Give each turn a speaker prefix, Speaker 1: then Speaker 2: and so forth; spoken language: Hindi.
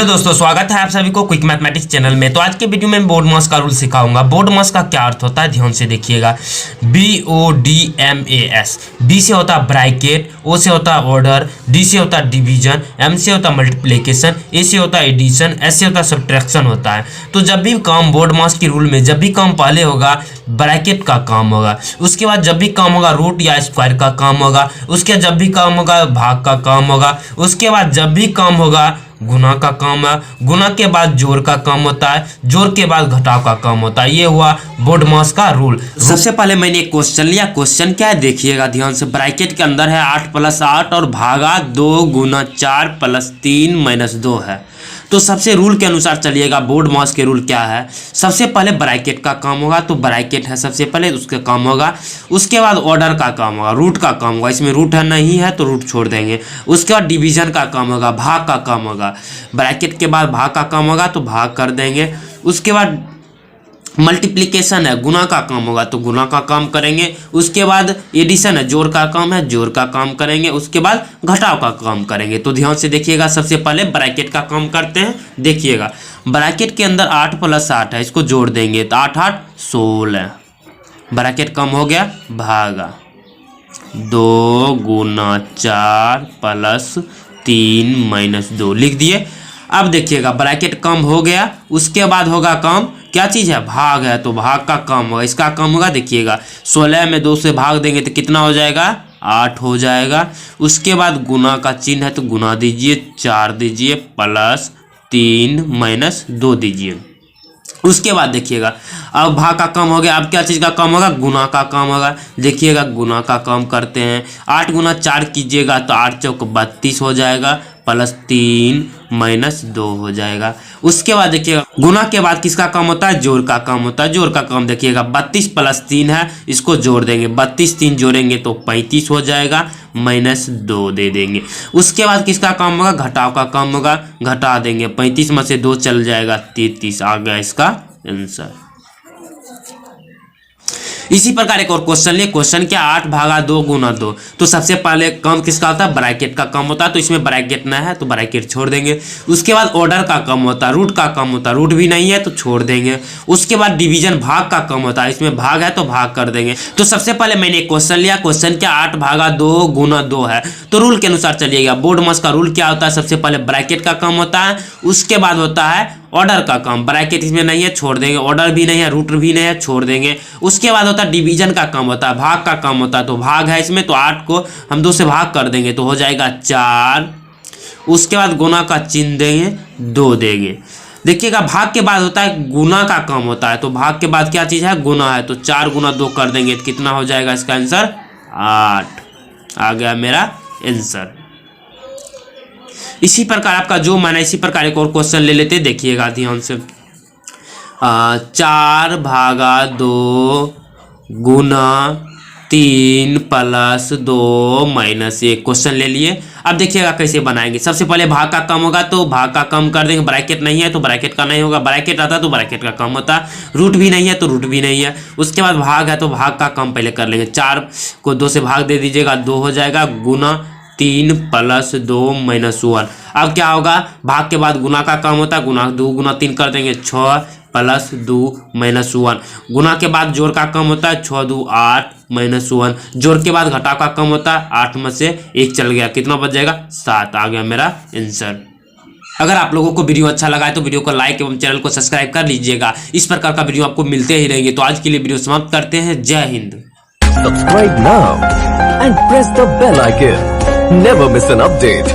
Speaker 1: हेलो दोस्तों, स्वागत है आप सभी को क्विक मैथमेटिक्स चैनल में। तो आज के वीडियो में बोर्ड मास का रूल सिखाऊंगा। बोर्ड मास का क्या अर्थ होता है, ध्यान से देखिएगा। BODMAS। B से होता है ब्रैकेट, O से होता है ऑर्डर, D से होता है डिवीजन, M से होता है मल्टीप्लिकेशन, A से होता है एडिशन, S से होता है सब्ट्रैक्शन होता है। तो जब भी काम बोर्ड मास के रूल में जब भी काम पहले होगा ब्रैकेट का काम होगा, उसके बाद जब भी काम होगा रूट या स्क्वायर का काम होगा, उसके जब भी काम होगा भाग का काम होगा, उसके बाद जब भी काम होगा गुना का काम है, गुना के बाद जोड़ का काम होता है, जोड़ के बाद घटाव का काम होता है। ये हुआ बोर्ड मास का रूल। सबसे पहले मैंने एक क्वेश्चन लिया। क्वेश्चन क्या है देखिएगा ध्यान से। ब्रैकेट के अंदर है 8 + 8 और भागा 2 × 4 + 3 - 2 है। तो सबसे रूल के अनुसार चलिएगा। बोर्ड मास के रूल क्या है, सबसे पहले ब्रैकेट का काम होगा, तो ब्रैकेट है सबसे पहले उसका काम होगा। उसके बाद ऑर्डर का काम होगा, रूट का काम होगा। इसमें रूट है नहीं है तो रूट छोड़ देंगे। उसके बाद डिवीजन का काम होगा, भाग का काम होगा। ब्रैकेट के बाद भाग का काम होगा तो भाग कर देंगे। उसके बाद मल्टीप्लिकेशन है, गुना का काम होगा तो गुना का काम करेंगे। उसके बाद एडिशन है, जोड़ का काम है, जोड़ का काम करेंगे। उसके बाद घटाव का काम करेंगे। तो ध्यान से देखिएगा, सबसे पहले ब्रैकेट का काम करते हैं। देखिएगा ब्रैकेट के अंदर 8 + 8 है, इसको जोड़ देंगे तो 8 × 8 = 16। ब्रैकेट कम हो गया, भागा 2 × 4 + 3 - 2 लिख दिए। अब देखिएगा ब्रैकेट कम हो गया, उसके बाद होगा काम, क्या चीज़ है, भाग है, तो भाग का काम होगा। इसका काम होगा देखिएगा 16 में 2 से भाग देंगे तो कितना हो जाएगा, 8 हो जाएगा। उसके बाद गुना का चिन्ह है तो गुना दीजिए, 4 दीजिए, +3 - 2 दीजिए। उसके बाद देखिएगा अब भाग का काम हो गया। अब क्या चीज़ का काम होगा, गुना का काम होगा। देखिएगा गुना का काम करते हैं। 8 × 4 कीजिएगा तो 8 × 4 = 32 हो जाएगा, +3 - 2 हो जाएगा। उसके बाद देखिएगा गुना के बाद किसका काम होता है, जोड़ का काम होता है। जोड़ का काम देखिएगा 32 + 3 है, इसको जोड़ देंगे। 32 3 जोड़ेंगे तो 35 हो जाएगा, -2 दे देंगे। उसके बाद किसका काम होगा, घटाव का काम होगा। घटा देंगे, 35 में से 2 चल जाएगा, 33 आ गया इसका आंसर। इसी प्रकार एक और क्वेश्चन लिए। क्वेश्चन क्या, 8 भागा 2 × 2। तो सबसे पहले काम किसका होता है, ब्रैकेट का काम होता है। तो इसमें ब्रैकेट ना है तो ब्रैकेट छोड़ देंगे। उसके बाद ऑर्डर का काम होता है, रूट का काम होता है। रूट भी नहीं है तो छोड़ देंगे। उसके बाद डिवीजन भाग का काम होता है, इसमें भाग है तो भाग कर देंगे। तो सबसे पहले मैंने एक क्वेश्चन लिया। क्वेश्चन क्या, 8 भागा 2 × 2 है। तो रूल के अनुसार चलिएगा। बोर्ड मास का रूल क्या होता है, सबसे पहले ब्रैकेट का काम होता है, उसके बाद होता है ऑर्डर का काम। ब्रैकेट इसमें नहीं है, छोड़ देंगे। ऑर्डर भी नहीं है, रूट भी नहीं है, छोड़ देंगे। उसके बाद होता है डिवीजन का काम होता है, भाग का काम होता है। तो भाग है इसमें तो 8 को हम 2 से भाग कर देंगे तो हो जाएगा 4। उसके बाद गुना का चिन्ह देंगे, 2 देंगे। देखिएगा भाग के बाद होता है गुना का काम होता है। तो भाग के बाद क्या चीज़ है, गुना है। तो 4 × 2 कर देंगे तो कितना हो जाएगा इसका आंसर, 8 आ गया मेरा आंसर। इसी प्रकार आपका जो माना, इसी प्रकार एक और क्वेश्चन ले लेते देखिएगा ध्यान से। 4 भागा 2 × 3 + 2 - 1 क्वेश्चन ले लिए। अब देखिएगा कैसे बनाएंगे। सबसे पहले भाग का काम होगा तो भाग का काम कर देंगे। ब्रैकेट नहीं है तो ब्रैकेट का नहीं होगा। ब्रैकेट आता तो ब्रैकेट का काम होता। रूट भी नहीं है तो रूट भी नहीं है। उसके बाद भाग है तो भाग का काम पहले कर लेंगे। 4 को 2 से भाग दे दीजिएगा, 2 हो जाएगा, गुना 3 + 2 - 1। अब क्या होगा, भाग के बाद गुना का काम होता है। गुना 2 × 3 कर देंगे, 6 + 2 - 1। गुना के बाद जोड़ का काम होता है, 6 × 2 = 8 - 1। जोड़ के बाद घटाव का काम होता है, 8 में से 1 चल गया, कितना बच जाएगा, 7 आ गया मेरा आंसर। अगर आप लोगों को वीडियो अच्छा लगा है तो वीडियो को लाइक एवं चैनल को सब्सक्राइब कर लीजिएगा। इस प्रकार का वीडियो आपको मिलते ही रहेंगे। तो आज के लिए वीडियो समाप्त करते हैं। जय Hind.
Speaker 2: Subscribe now and press the bell icon. Never miss an update.